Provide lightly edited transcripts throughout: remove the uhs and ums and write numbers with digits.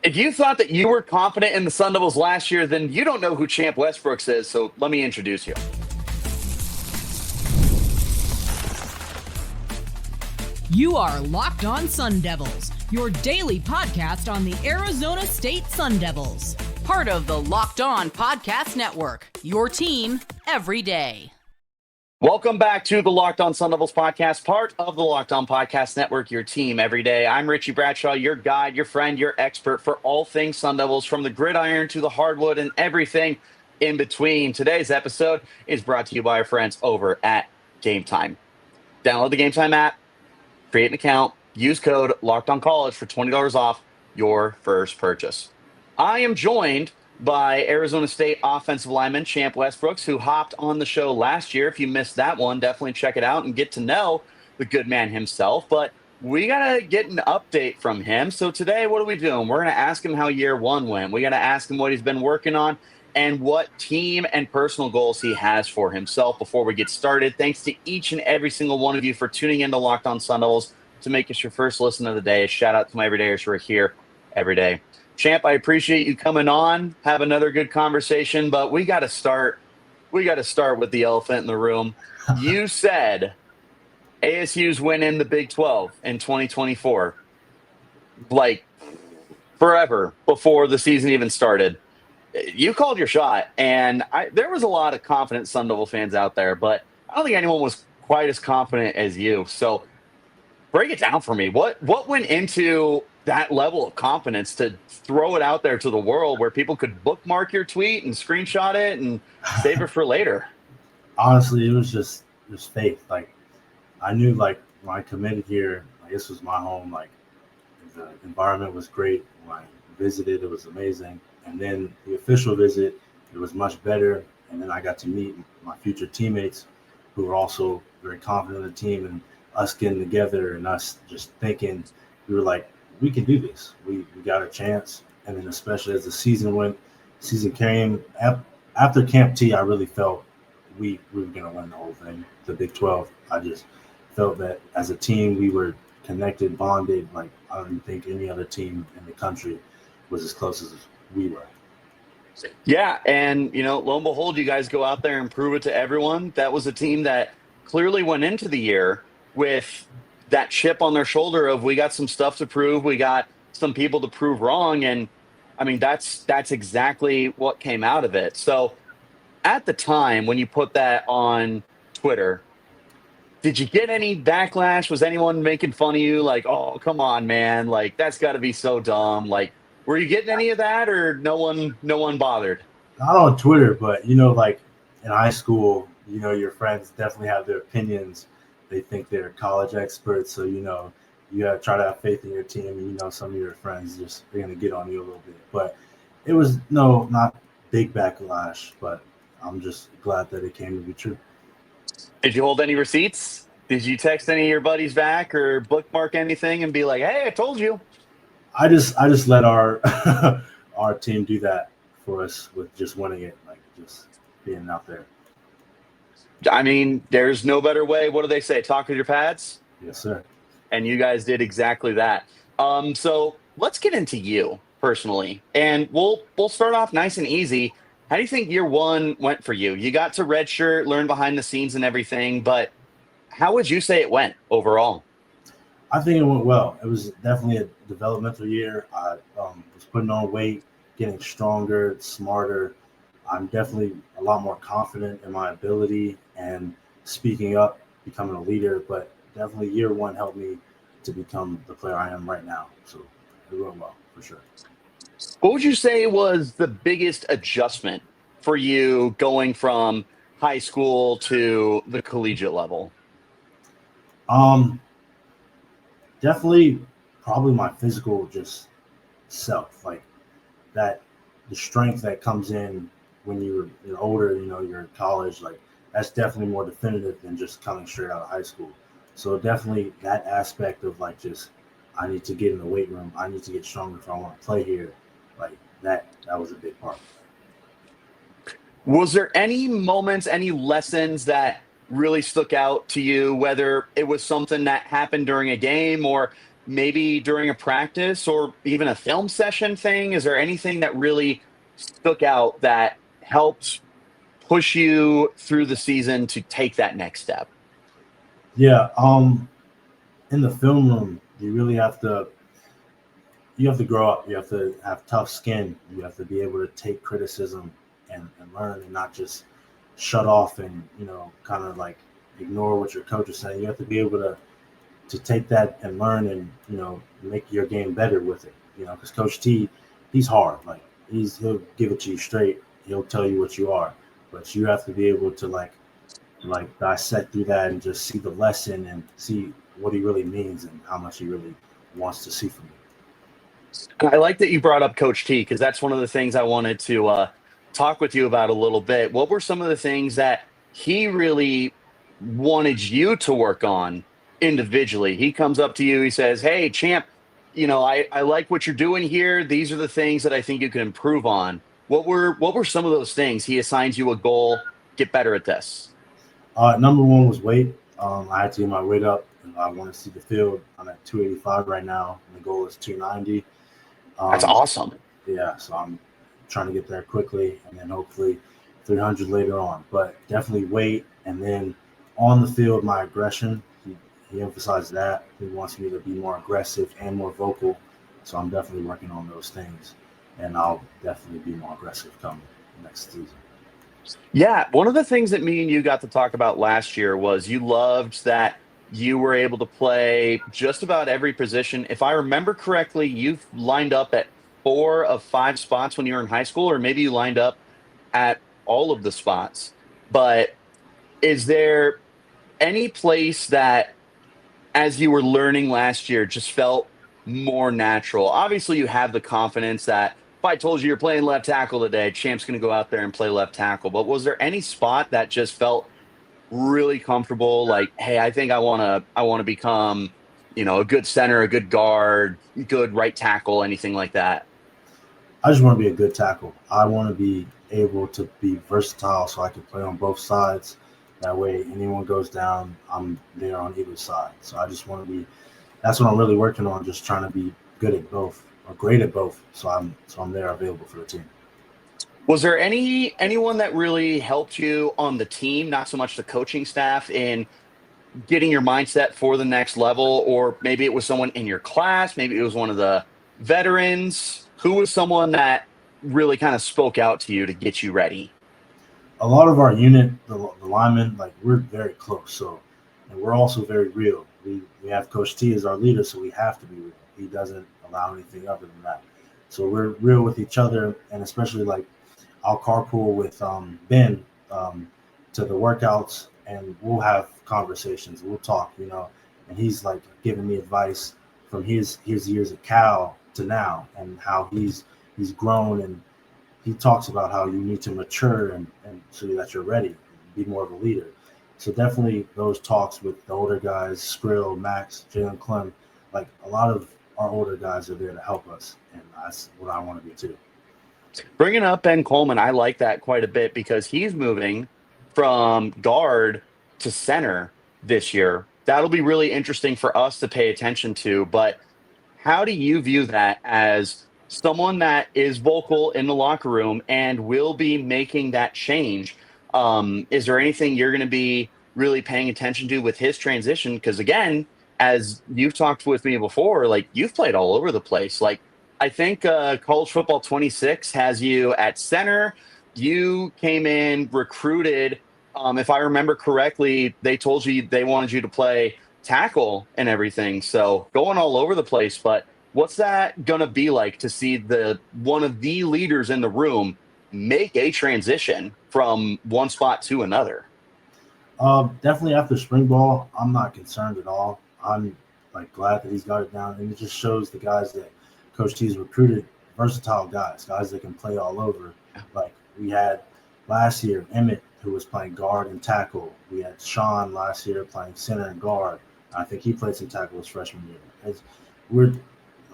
If you thought that you were confident in the Sun Devils last year, then you don't know who Champ Westbrooks is, so let me introduce you. You are Locked On Sun Devils, your daily podcast on the Arizona State Sun Devils. Part of the Locked On Podcast Network, your team every day. Welcome back to the Locked On Sun Devils podcast, part of the Locked On Podcast Network, your team every day. I'm Richie Bradshaw, your guide, your friend, your expert for all things Sun Devils, from the gridiron to the hardwood and everything in between. Today's episode is brought to you by our friends over at Game Time. Download the Game Time app, create an account, use code LOCKEDONCollege for $20 off your first purchase. I am joined by Arizona State offensive lineman Champ Westbrooks, who hopped on the show last year. If you missed that one, definitely check it out and get to know the good man himself. But we got to get an update from him. So today, what are we doing? We're going to ask him how year one went. We got to ask him what he's been working on and what team and personal goals he has for himself before we get started. Thanks to each and every single one of you for tuning in to Locked On Sun Devils to make us your first listen of the day. A shout out to my everydayers who are here every day. Champ, I appreciate you coming on, have another good conversation, but we got to start with the elephant in the room. You said ASU's winning the Big 12 in 2024, like forever before the season even started. You called your shot, and there was a lot of confident Sun Devil fans out there, but I don't think anyone was quite as confident as you. So break it down for me. What went into that level of confidence to throw it out there to the world where people could bookmark your tweet and screenshot it and save it for later? Honestly, it was just faith. Like, I knew, like, when I committed here, like, this was my home. Like, the environment was great. When I visited, it was amazing. And then the official visit, it was much better. And then I got to meet my future teammates who were also very confident in the team, and us getting together and us just thinking, we were like, we can do this. We got a chance. And then especially as the season came, after Camp T, I really felt we were going to win the whole thing, the Big 12. I just felt that as a team, we were connected, bonded. Like, I don't think any other team in the country was as close as we were. Yeah, and, lo and behold, you guys go out there and prove it to everyone. That was a team that clearly went into the year with that chip on their shoulder of, we got some stuff to prove, we got some people to prove wrong. And I mean, that's exactly what came out of it. So at the time when you put that on Twitter, did you get any backlash? Was anyone making fun of you? Like, oh, come on, man. Like, that's got to be so dumb. Like, were you getting any of that, or no one bothered? Not on Twitter, but, like in high school, your friends definitely have their opinions. They think they're college experts. So, you got to try to have faith in your team. And, some of your friends they're going to get on you a little bit. But it was not big backlash, but I'm just glad that it came to be true. Did you hold any receipts? Did you text any of your buddies back or bookmark anything and be like, hey, I told you? I just let our our team do that for us with just winning it, like just being out there. I mean, there's no better way. What do they say? Talk with your pads? Yes, sir. And you guys did exactly that. So let's get into you personally, and we'll start off nice and easy. How do you think year one went for you? You got to redshirt, learn behind the scenes and everything, but how would you say it went overall? I think it went well. It was definitely a developmental year. I was putting on weight, getting stronger, smarter. I'm definitely a lot more confident in my ability and speaking up, becoming a leader. But definitely year one helped me to become the player I am right now. So it went well, for sure. What would you say was the biggest adjustment for you going from high school to the collegiate level? Definitely probably my physical just self, like that, the strength that comes in when you're older, you're in college, like that's definitely more definitive than just coming straight out of high school. So definitely that aspect of like, just, I need to get in the weight room. I need to get stronger if I want to play here. Like that was a big part. Was there any moments, any lessons that really stuck out to you, whether it was something that happened during a game or maybe during a practice or even a film session thing? Is there anything that really stuck out that helped push you through the season to take that next step? Yeah. In the film room, you have to grow up. You have to have tough skin. You have to be able to take criticism and learn and not just shut off and, kind of like ignore what your coach is saying. You have to be able to take that and learn and, make your game better with it. Because Coach T, he's hard. Like he'll give it to you straight. He'll tell you what you are, but you have to be able to like dissect through that and just see the lesson and see what he really means and how much he really wants to see from you. I like that you brought up Coach T because that's one of the things I wanted to talk with you about a little bit. What were some of the things that he really wanted you to work on individually? He comes up to you, he says, "Hey, champ, I like what you're doing here. These are the things that I think you can improve on." What were some of those things? He assigns you a goal, get better at this. Number one was weight. I had to get my weight up. I want to see the field. I'm at 285 right now, and the goal is 290. That's Um, awesome. yeah, so I'm trying to get there quickly, and then hopefully 300 later on. But definitely weight, and then on the field, my aggression. He emphasized that. He wants me to be more aggressive and more vocal. So I'm definitely working on those things, and I'll definitely be more aggressive coming next season. Yeah, one of the things that me and you got to talk about last year was you loved that you were able to play just about every position. If I remember correctly, you've lined up at 4 of 5 spots when you were in high school, or maybe you lined up at all of the spots. But is there any place that, as you were learning last year, just felt more natural? Obviously, you have the confidence that if I told you you're playing left tackle today, Champ's going to go out there and play left tackle. But was there any spot that just felt really comfortable? Like, hey, I think I want to become, a good center, a good guard, good right tackle, anything like that. I just want to be a good tackle. I want to be able to be versatile so I can play on both sides. That way, anyone goes down, I'm there on either side. So I just want to be. That's what I'm really working on. Just trying to be good at both or great at both. So I'm there available for the team. Was there anyone that really helped you on the team, not so much the coaching staff, in getting your mindset for the next level? Or maybe it was someone in your class, maybe it was one of the veterans. Who was someone that really kind of spoke out to you to get you ready? A lot of our unit, the linemen, like we're very close. So, and we're also very real. We have Coach T as our leader, so we have to be real. He doesn't allow anything other than that. So we're real with each other, and especially like I'll carpool with Ben to the workouts, and we'll have conversations. We'll talk, and he's like giving me advice from his years at Cal to now, and how he's grown, and he talks about how you need to mature and so that you're ready, be more of a leader. So definitely those talks with the older guys, Skrill, Max, Jalen Clem, like a lot of our older guys are there to help us, and that's what I want to be too. Bringing up Ben Coleman, I like that quite a bit because he's moving from guard to center this year. That'll be really interesting for us to pay attention to. But how do you view that as someone that is vocal in the locker room and will be making that change? Is there anything you're going to be really paying attention to with his transition? Because again, as you've talked with me before, like you've played all over the place. Like I think College Football 26 has you at center. You came in recruited. If I remember correctly, they told you they wanted you to play tackle and everything. So going all over the place. But what's that going to be like to see the one of the leaders in the room make a transition from one spot to another? Definitely after spring ball, I'm not concerned at all. I'm like glad that he's got it down, and it just shows the guys that Coach T's recruited, versatile guys that can play all over. Like we had last year, Emmett, who was playing guard and tackle. We had Sean last year playing center and guard. I think he played some tackle his freshman year.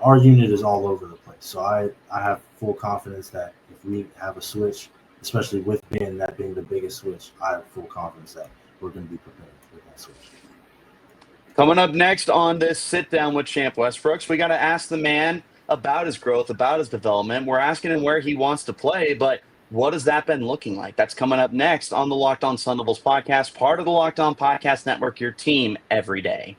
Our unit is all over the place. So I have full confidence that if we have a switch, especially with Ben, that being the biggest switch, I have full confidence that we're going to be prepared for that switch. Coming up next on this sit down with Champ Westbrooks, we got to ask the man about his growth, about his development. We're asking him where he wants to play, but what has that been looking like? That's coming up next on the Locked On Sun Devils podcast, part of the Locked On Podcast Network, your team every day.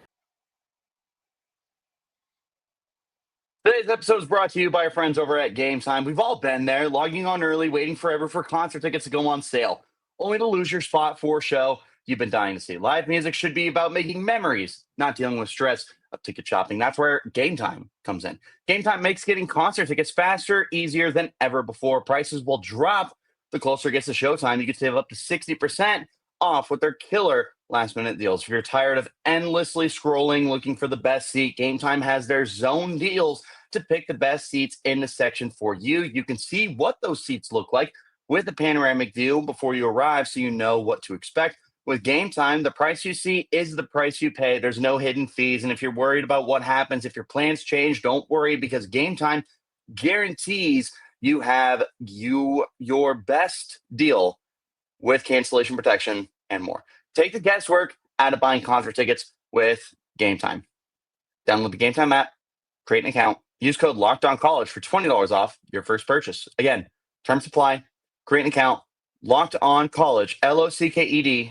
Today's episode is brought to you by our friends over at Game Time. We've all been there, logging on early, waiting forever for concert tickets to go on sale, only to lose your spot for a show you've been dying to see. Live music should be about making memories, not dealing with stress of ticket shopping. That's where Game Time comes in. Game Time makes getting concert tickets faster, easier than ever before. Prices will drop the closer it gets to showtime. You can save up to 60% off with their killer last-minute deals. If you're tired of endlessly scrolling looking for the best seat, Game Time has their zone deals to pick the best seats in the section for you. You can see what those seats look like with a panoramic view before you arrive, so you know what to expect. With Game Time, the price you see is the price you pay. There's no hidden fees. And if you're worried about what happens if your plans change, don't worry, because Game Time guarantees you have your best deal with cancellation protection and more. Take the guesswork out of buying concert tickets with Game Time. Download the Game Time app, create an account, use code LOCKEDONCollege for $20 off your first purchase. Again, terms apply, create an account, Locked On College, LOCKEDONCOLLEGE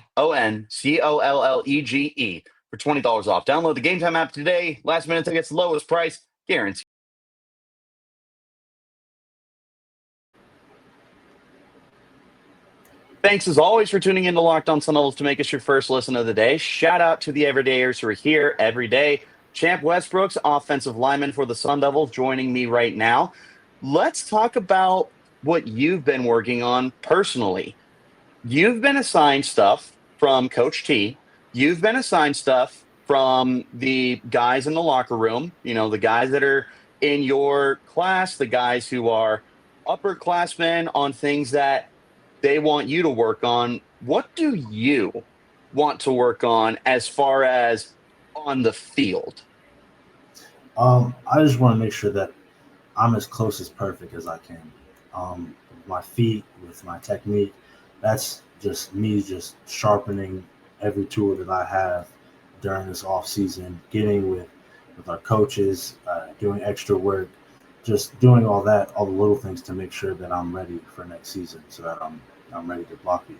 for $20 off. Download the Game Time app today. Last minute tickets, lowest price, guaranteed. Thanks as always for tuning in to Locked On Sun Devils to make us your first listen of the day. Shout out to the everydayers who are here every day. Champ Westbrooks, offensive lineman for the Sun Devils, joining me right now. Let's talk about what you've been working on personally. You've been assigned stuff from Coach T. You've been assigned stuff from the guys in the locker room, the guys that are in your class, the guys who are upperclassmen on things that they want you to work on. What do you want to work on as far as on the field? I just want to make sure that I'm as close as perfect as I can. With my feet, with my technique, that's just me just sharpening every tool that I have during this off season, getting with our coaches, doing extra work, just doing all that, all the little things to make sure that I'm ready for next season, so that I'm ready to block you.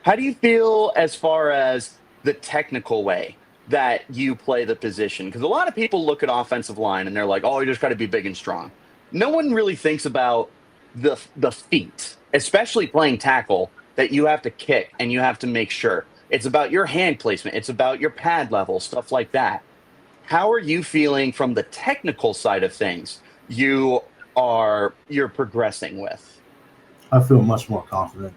How do you feel as far as the technical way that you play the position? Because a lot of people look at offensive line and they're like, oh, you just got to be big and strong. No one really thinks about the feet, especially playing tackle, that you have to kick and you have to make sure. It's about your hand placement. It's about your pad level, stuff like that. How are you feeling from the technical side of things you're progressing with? I feel much more confident.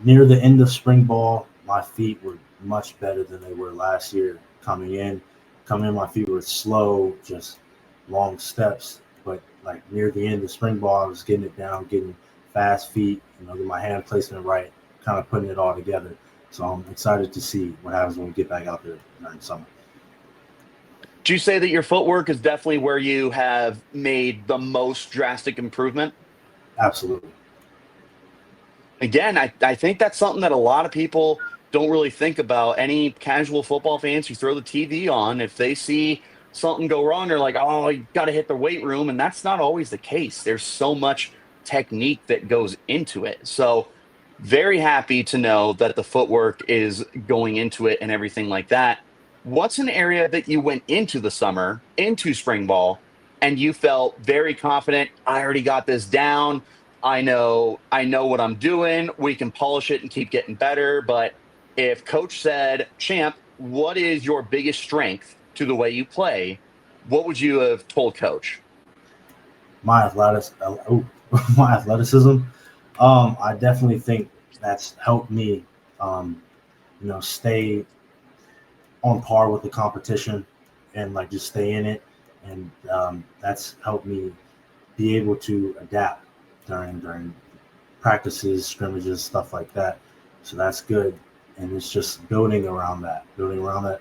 Near the end of spring ball, my feet were much better than they were last year. Coming in, my feet were slow, just long steps. But like near the end of spring ball, I was getting it down, getting fast feet, getting my hand placement right, kind of putting it all together. So I'm excited to see what happens when we get back out there during summer. Do you say that your footwork is definitely where you have made the most drastic improvement? Absolutely. Again, I think that's something that a lot of people don't really think about. Any casual football fans who throw the TV on, if they see something go wrong, they're like, oh, you got to hit the weight room. And that's not always the case. There's so much technique that goes into it. So very happy to know that the footwork is going into it and everything like that. What's an area that you went into the summer, into spring ball, and you felt very confident? I already got this down. I know what I'm doing. We can polish it and keep getting better. But if coach said, Champ, what is your biggest strength to the way you play? What would you have told coach? My athleticism. I definitely think that's helped me, stay on par with the competition and just stay in it. And that's helped me be able to adapt during practices, scrimmages, stuff like that. So that's good. And it's just building around that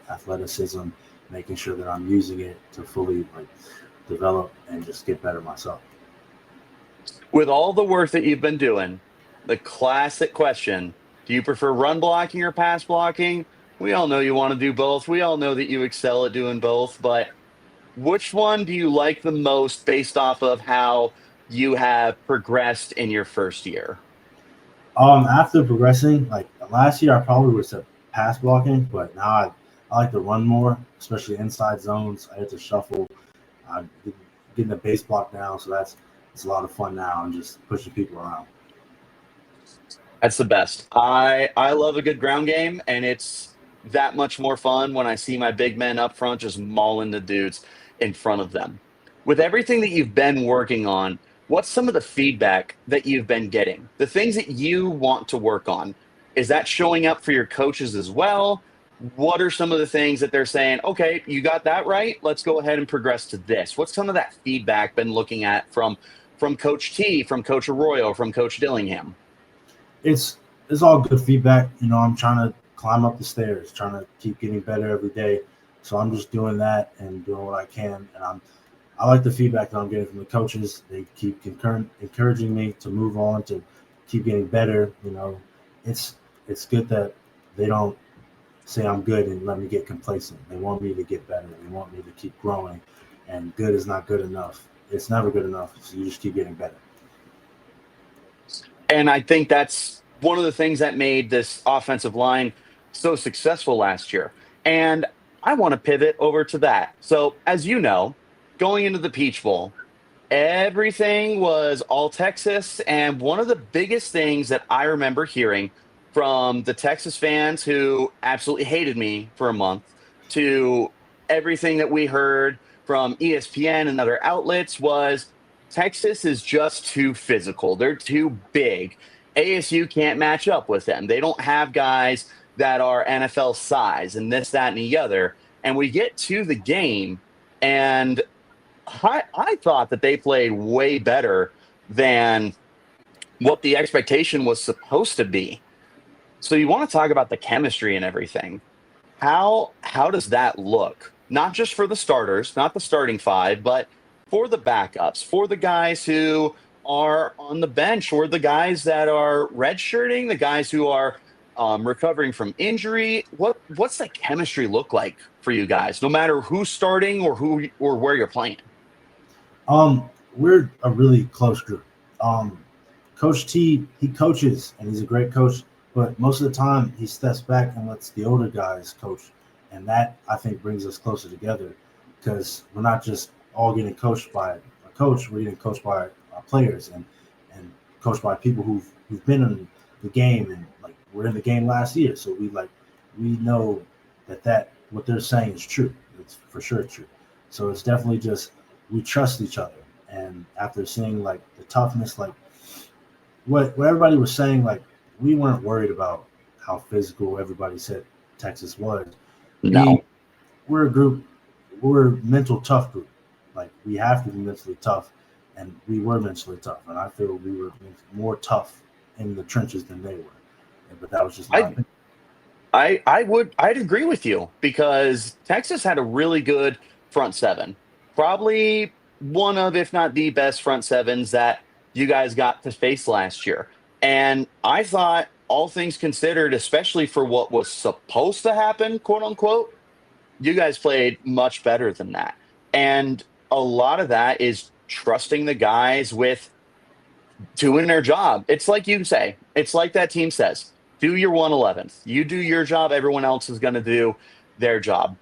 athleticism, making sure that I'm using it to fully develop and just get better myself. With all the work that you've been doing, the classic question, do you prefer run blocking or pass blocking? We all know you want to do both. We all know that you excel at doing both, but which one do you like the most based off of how you have progressed in your first year? After progressing, like last year, I probably would have said pass blocking, but now I like to run more, especially inside zones. I have to shuffle. I'm getting the base block down, so it's a lot of fun now. I'm just pushing people around. That's the best. I love a good ground game, and it's that much more fun when I see my big men up front just mauling the dudes in front of them. With everything that you've been working on, what's some of the feedback that you've been getting? The things that you want to work on, is that showing up for your coaches as well? What are some of the things that they're saying, okay, you got that right. Let's go ahead and progress to this. What's some of that feedback been looking at from Coach T, from Coach Arroyo, from Coach Dillingham? It's it's all good feedback. I'm trying to climb up the stairs, trying to keep getting better every day. So I'm just doing that and doing what I can. And I like the feedback that I'm getting from the coaches. They keep encouraging me to move on, to keep getting better. It's it's good that they don't say I'm good and let me get complacent. They want me to get better. They want me to keep growing. And good is not good enough. It's never good enough. So you just keep getting better. And I think that's one of the things that made this offensive line so successful last year. And I want to pivot over to that. So, as you know, going into the Peach Bowl, everything was all Texas. And one of the biggest things that I remember hearing from the Texas fans who absolutely hated me for a month to everything that we heard from ESPN and other outlets was Texas is just too physical. They're too big. ASU can't match up with them. They don't have guys that are NFL size and this, that, and the other. And we get to the game, and I thought that they played way better than what the expectation was supposed to be. So you want to talk about the chemistry and everything. How does that look? Not just for the starters, not the starting five, but for the backups, for the guys who are on the bench, or the guys that are redshirting, the guys who are recovering from injury. What's the chemistry look like for you guys, no matter who's starting or who or where you're playing? We're a really close group. Um, Coach T, he coaches and he's a great coach, but most of the time he steps back and lets the older guys coach. And that I think brings us closer together because we're not just all getting coached by a coach, we're getting coached by our players and coached by people who've been in the game and like we're in the game last year. So we know that what they're saying is true. It's for sure true. So it's definitely just we trust each other. And after seeing like the toughness, like what everybody was saying, like we weren't worried about how physical everybody said Texas was. We No. we're a group, we're a mental tough group. Like we have to be mentally tough, and we were mentally tough. And I feel we were more tough in the trenches than they were. But that was just my I opinion. I'd agree with you because Texas had a really good front seven. Probably one of, if not the best front sevens that you guys got to face last year. And I thought, all things considered, especially for what was supposed to happen, quote unquote, you guys played much better than that. And a lot of that is trusting the guys with doing their job. It's like you say, it's like that team says, do your 111th. You do your job, everyone else is going to do their job.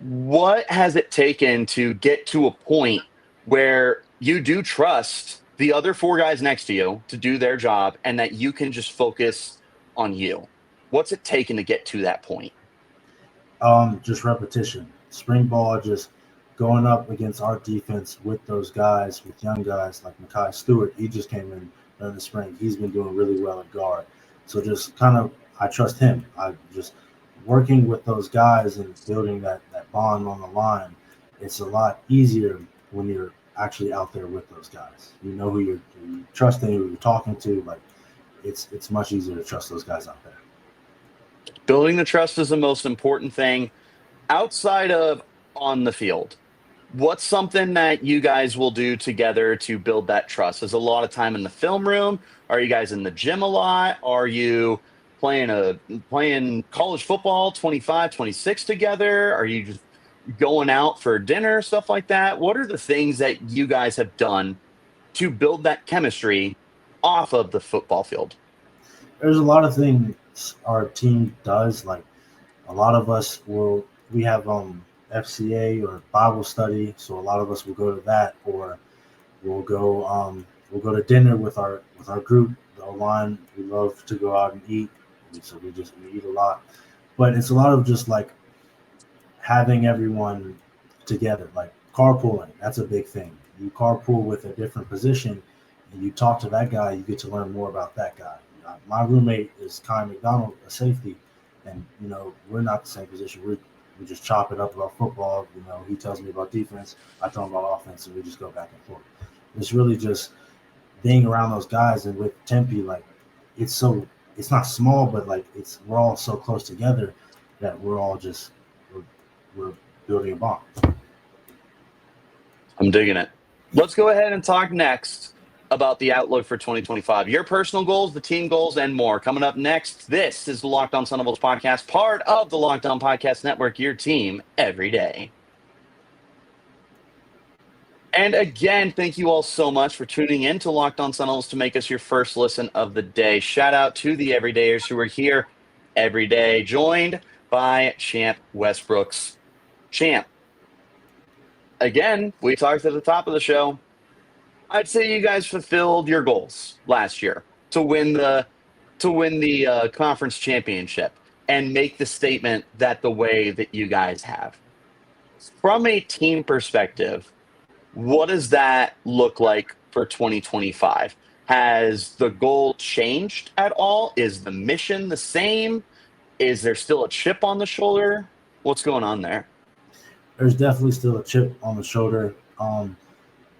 What has it taken to get to a point where you do trust the other four guys next to you to do their job and that you can just focus on you? What's it taken to get to that point? Just repetition. Spring ball, just going up against our defense with those guys, with young guys like Makai Stewart. He just came in during the spring. He's been doing really well at guard. So just kind of, I trust him. I just working with those guys and building that bond on the line. It's a lot easier when you're actually out there with those guys. You know who you're trusting, who you're talking to. Like it's much easier to trust those guys out there. Building the trust is the most important thing outside of on the field. What's something that you guys will do together to build that trust? Is a lot of time in the film room? Are you guys in the gym a lot? Are you playing college football 25, 26 together? Are you just going out for dinner, stuff like that? What are the things that you guys have done to build that chemistry off of the football field? There's a lot of things our team does. Like a lot of us we have FCA or Bible study, so a lot of us will go to that, or we'll go to dinner with our group. The line, we love to go out and eat, so we eat a lot. But it's a lot of just like having everyone together, like carpooling. That's a big thing. You carpool with a different position, and you talk to that guy. You get to learn more about that guy. My roommate is Kai McDonald, a safety, and we're not the same position. We just chop it up about football. He tells me about defense, I tell him about offense, and we just go back and forth. It's really just being around those guys, and with Tempe, like it's not small, but like we're all so close together that we're all just we're building a bond. I'm digging it. Let's go ahead and talk next about the outlook for 2025. Your personal goals, the team goals, and more. Coming up next, this is the Locked On Sun Devils podcast, part of the Locked On Podcast Network, your team every day. And again, thank you all so much for tuning in to Locked On Sun Devils to make us your first listen of the day. Shout out to the everydayers who are here every day, joined by Champ Westbrooks. Champ, again, we talked at the top of the show. I'd say you guys fulfilled your goals last year to win the conference championship and make the statement that the way that you guys have. From a team perspective, what does that look like for 2025? Has the goal changed at all? Is the mission the same? Is there still a chip on the shoulder? What's going on there? There's definitely still a chip on the shoulder.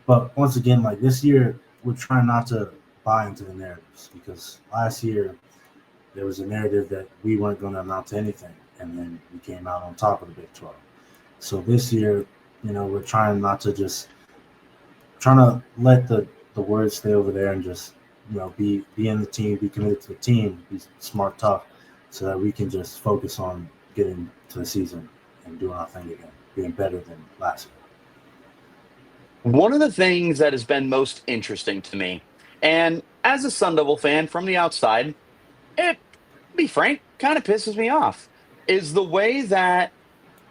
But once again, like this year, we're trying not to buy into the narratives, because last year there was a narrative that we weren't going to amount to anything, and then we came out on top of the Big 12. So this year, we're trying to let the words stay over there and just be in the team, be committed to the team, be smart, tough, so that we can just focus on getting to the season and doing our thing again, being better than last year. One of the things that has been most interesting to me, and as a Sun Devil fan from the outside, it, to be frank, kind of pisses me off, is the way that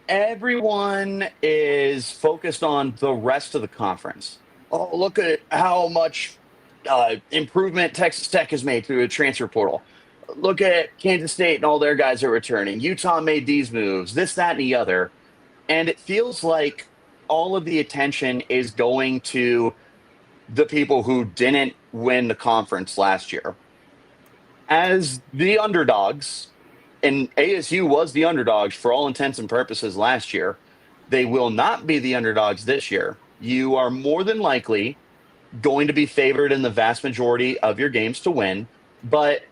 everyone is focused on the rest of the conference. Oh, look at how much improvement Texas Tech has made through a transfer portal. Look at Kansas State and all their guys are returning. Utah made these moves, this, that, and the other. And it feels like all of the attention is going to the people who didn't win the conference last year. As the underdogs, and ASU was the underdogs for all intents and purposes last year, they will not be the underdogs this year. You are more than likely going to be favored in the vast majority of your games to win. But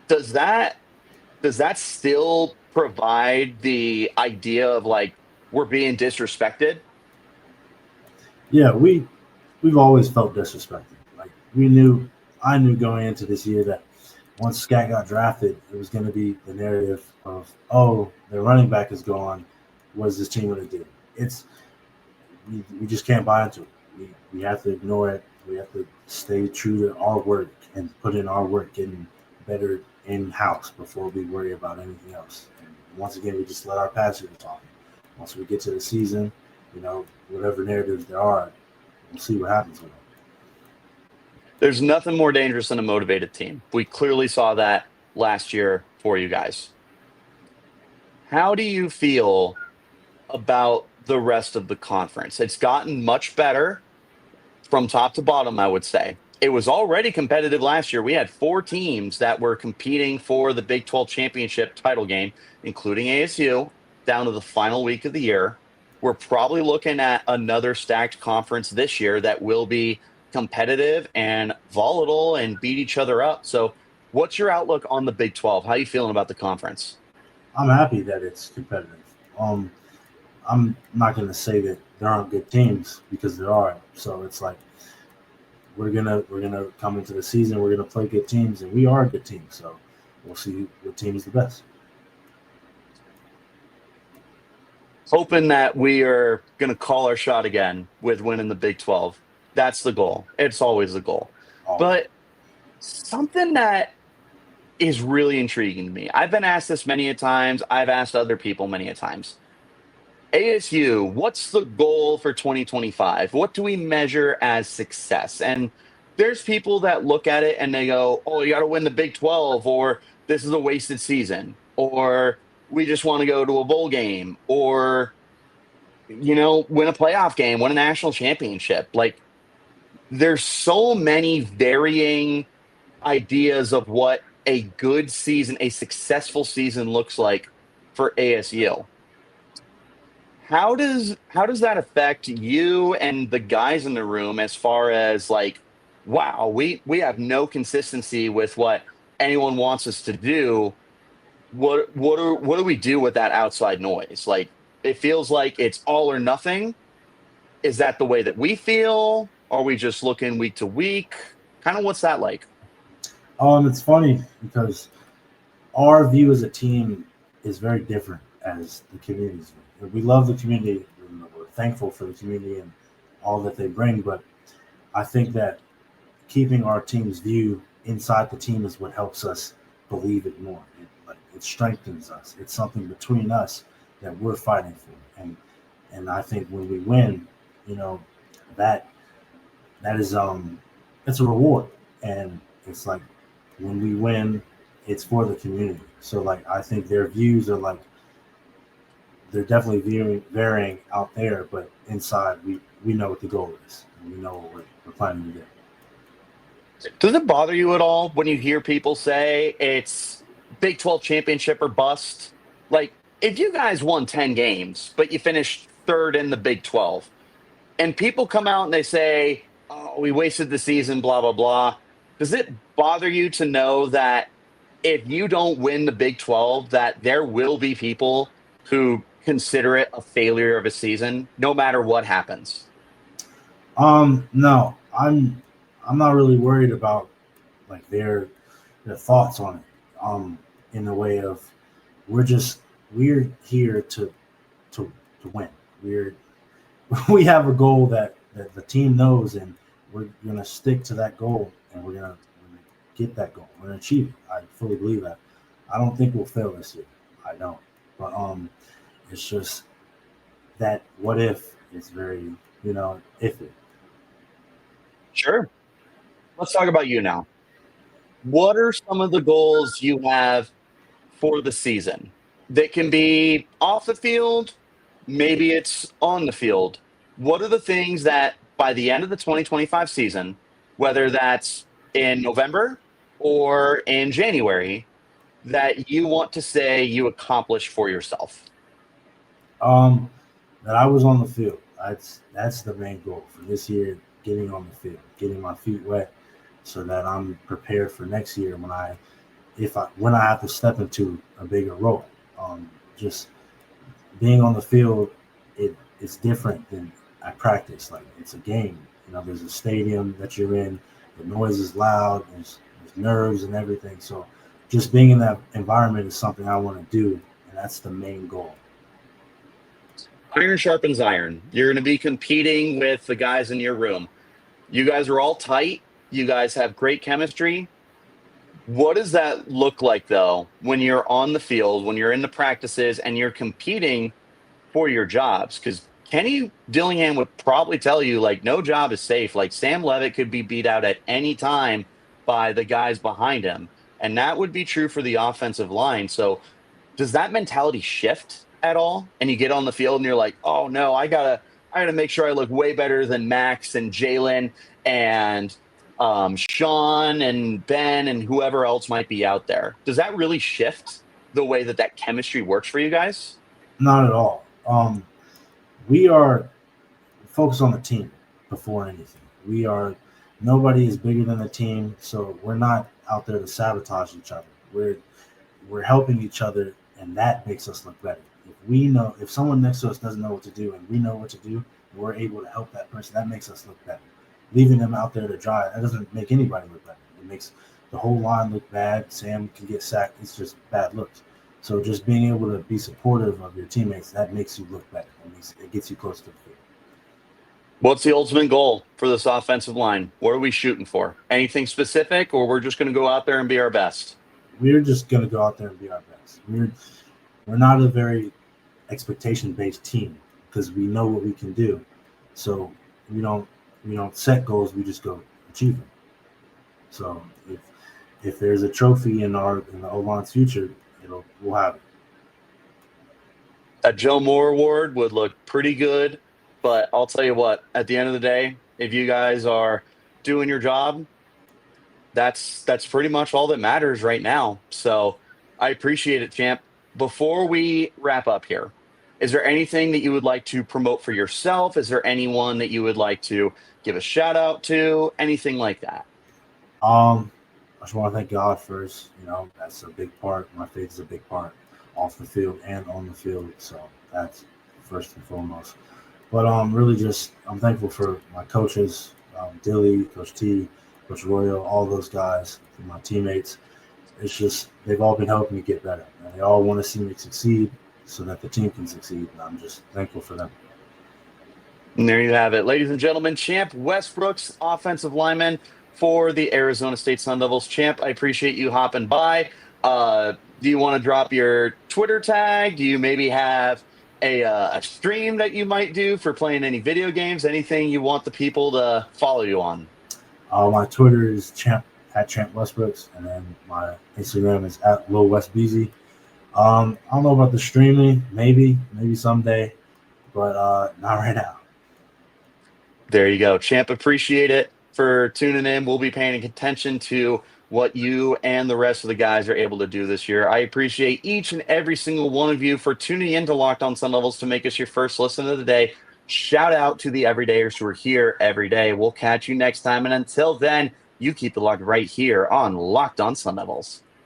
does that still provide the idea of like we're being disrespected? Yeah, we've always felt disrespected. Like I knew going into this year that once Scat got drafted, it was going to be the narrative of, oh, their running back is gone. What is this team going to do? We just can't buy into it. We have to ignore it. We have to stay true to our work and put in our work, getting better in-house before we worry about anything else. And once again, we just let our passion talk. Once we get to the season, whatever narratives there are, we'll see what happens with them. There's nothing more dangerous than a motivated team. We clearly saw that last year for you guys. How do you feel about the rest of the conference? It's gotten much better from top to bottom, I would say. It was already competitive last year. We had 4 teams that were competing for the Big 12 championship title game, including ASU, down to the final week of the year. We're probably looking at another stacked conference this year that will be competitive and volatile and beat each other up. So what's your outlook on the Big 12? How are you feeling about the conference? I'm happy that it's competitive. I'm not going to say that there aren't good teams, because there are. So it's like we're gonna come into the season, we're gonna play good teams, and we are a good team. So we'll see what team is the best. Hoping that we are going to call our shot again with winning the Big 12. That's the goal. It's always the goal. But something that is really intriguing to me. I've been asked this many a times. I've asked other people many a times. ASU, what's the goal for 2025? What do we measure as success? And there's people that look at it and they go, oh, you got to win the Big 12, or this is a wasted season, or we just want to go to a bowl game, or, win a playoff game, win a national championship. Like, there's so many varying ideas of what a good season, a successful season looks like for ASU. How does that affect you and the guys in the room as far as like, wow, we have no consistency with what anyone wants us to do. What do we do with that outside noise? Like, it feels like it's all or nothing. Is that the way that we feel? Are we just looking week to week? Kind of what's that like? It's funny because our view as a team is very different as the community's view. We love the community. We're thankful for the community and all that they bring. But I think that keeping our team's view inside the team is what helps us believe it more. It strengthens us. It's something between us that we're fighting for. And I think when we win, that is it's a reward. And it's like when we win, it's for the community. So like I think their views are like they're definitely varying out there, but inside we know what the goal is and we know what we're planning to do. Does it bother you at all when you hear people say it's Big 12 championship or bust? Like, if you guys won 10 games, but you finished third in the Big 12, and people come out and they say, oh, we wasted the season, blah, blah, blah. Does it bother you to know that if you don't win the Big 12, that there will be people who consider it a failure of a season, no matter what happens? No, I'm not really worried about like their thoughts on it. In the way of we're here to win. We have a goal that the team knows, and we're gonna stick to that goal, and we're gonna get that goal. We're gonna achieve it. I fully believe that. I don't think we'll fail this year. I don't. But it's just that what if is very, iffy. Sure. Let's talk about you now. What are some of the goals you have for the season? That can be off the field, maybe it's on the field. What are the things that by the end of the 2025 season, whether that's in November or in January, that you want to say you accomplished for yourself? That I was on the field. That's the main goal for this year, getting on the field, getting my feet wet so that I'm prepared for next year when I have to step into a bigger role. Just being on the field, it's different than at practice. Like, it's a game. There's a stadium that you're in. The noise is loud. There's nerves and everything. So just being in that environment is something I want to do, and that's the main goal. Iron sharpens iron. You're going to be competing with the guys in your room. You guys are all tight. You guys have great chemistry. What does that look like, though, when you're on the field, when you're in the practices, and you're competing for your jobs? Because Kenny Dillingham would probably tell you, like, no job is safe. Like, Sam Levitt could be beat out at any time by the guys behind him. And that would be true for the offensive line. So does that mentality shift at all? And you get on the field and you're like, oh, no, I gotta make sure I look way better than Max and Jalen and Sean and Ben and whoever else might be out there. Does that really shift the way that chemistry works for you guys? Not at all. We are focused on the team before anything. Nobody is bigger than the team, so we're not out there to sabotage each other. We're helping each other, and that makes us look better. If someone next to us doesn't know what to do and we know what to do, we're able to help that person. That makes us look better. Leaving them out there to dry, that doesn't make anybody look better. It makes the whole line look bad. Sam can get sacked. It's just bad looks. So just being able to be supportive of your teammates, that makes you look better. It gets you close to the field. What's the ultimate goal for this offensive line? What are we shooting for? Anything specific, or we're just going to go out there and be our best? We're just going to go out there and be our best. We're not a very expectation-based team because we know what we can do. So we don't set goals. We just go achieve them. So if there's a trophy in the O-line's future, we'll have it. A Joe Moore award would look pretty good, but I'll tell you what, at the end of the day, if you guys are doing your job, that's pretty much all that matters right now. So I appreciate it, champ. Before we wrap up here, is there anything that you would like to promote for yourself? Is there anyone that you would like to give a shout out to? Anything like that? I just want to thank God first. That's a big part. My faith is a big part off the field and on the field. So that's first and foremost. But really I'm thankful for my coaches, Dilly, Coach T, Coach Royal, all those guys, for my teammates. It's just they've all been helping me get better. And they all want to see me succeed so that the team can succeed. And I'm just thankful for them. And there you have it. Ladies and gentlemen, Champ Westbrooks, offensive lineman for the Arizona State Sun Devils. Champ, I appreciate you hopping by. Do you want to drop your Twitter tag? Do you maybe have a stream that you might do for playing any video games? Anything you want the people to follow you on? My Twitter is at Champ Westbrooks, and then my Instagram is at LilWestBeezy. I don't know about the streaming, maybe someday, but not right now. There you go. Champ, appreciate it for tuning in. We'll be paying attention to what you and the rest of the guys are able to do this year. I appreciate each and every single one of you for tuning in to Locked On Sun Devils to make us your first listen of the day. Shout out to the everydayers who are here every day. We'll catch you next time. And until then, you keep it locked right here on Locked On Sun Devils.